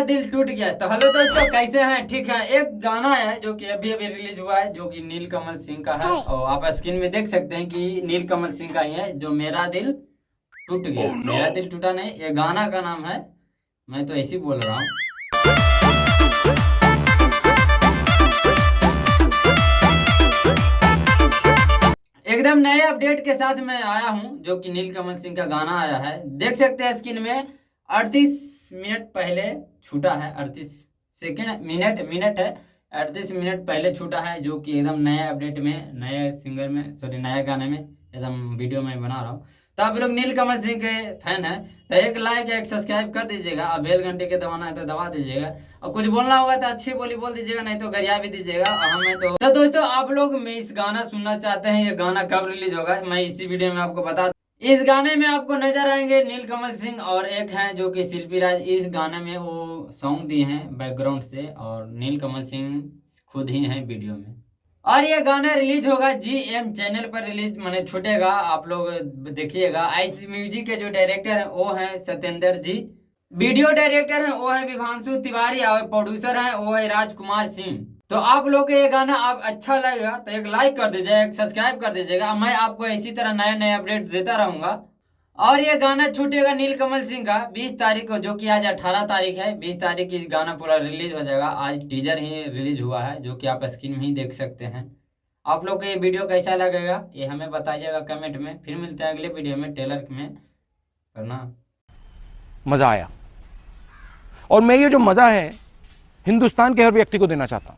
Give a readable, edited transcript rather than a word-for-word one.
दिल टूट गया। तो हेलो दोस्तों, कैसे हैं? ठीक है। एक गाना है जो कि अभी अभी रिलीज हुआ है, जो कि नीलकमल सिंह का है और आप स्क्रीन में देख सकते हैं कि नीलकमल सिंह का ही है, जो मेरा दिल टूट गया। मेरा दिल टूटा नहीं, ये गाना का नाम है। मैं तो ऐसे ही बोल रहा हूँ। एकदम नए अपडेट के साथ मैं आया हूं, जो कि नीलकमल सिंह का गाना आया है। देख सकते हैं स्क्रीन में 38 मिनट पहले छूटा है। 38 सेकेंड मिनट है। 38 मिनट पहले छूटा है, जो कि एकदम नए अपडेट में, नए सिंगर में, सॉरी नए गाने में एकदम वीडियो में बना रहा हूँ। तो आप लोग नीलकमल सिंह के फैन हैं तो एक लाइक या एक सब्सक्राइब कर दीजिएगा। अब बेल घंटे के दबाना है तो दबा दीजिएगा, और कुछ बोलना होगा तो अच्छी बोली बोल दीजिएगा, नहीं तो गरिया भी दीजिएगा। हमें तो दोस्तों, आप लोग में इस गाना सुनना चाहते हैं, ये गाना कब रिलीज होगा मैं इसी वीडियो में आपको बता। इस गाने में आपको नजर आएंगे नीलकमल सिंह और एक हैं जो कि शिल्पी राज। इस गाने में वो सॉन्ग दिए हैं बैकग्राउंड से, और नीलकमल सिंह खुद ही हैं वीडियो में। और ये गाना रिलीज होगा GM चैनल पर रिलीज माने छूटेगा। आप लोग देखिएगा। आईसी म्यूजिक के जो डायरेक्टर हैं वो हैं सत्येंद्र जी। वीडियो डायरेक्टर हैं वो है विभांशु तिवारी, और प्रोड्यूसर हैं वो है राजकुमार सिंह। तो आप लोग को ये गाना आप अच्छा लगेगा तो एक लाइक कर दीजिएगा, एक सब्सक्राइब कर दीजिएगा। मैं आपको इसी तरह नए नए अपडेट देता रहूंगा। और ये गाना छूटेगा नीलकमल सिंह का 20 तारीख को, जो कि आज 18 तारीख है। 20 तारीख की गाना पूरा रिलीज हो जाएगा। आज टीजर ही रिलीज हुआ है, जो कि आप स्क्रीन में ही देख सकते हैं। आप लोग को ये वीडियो कैसा लगेगा ये हमें बताइएगा कमेंट में। फिर मिलते हैं अगले वीडियो में टेलर में करना। मजा आया, और मैं ये जो मजा है हिंदुस्तान के हर व्यक्ति को देना चाहता हूं।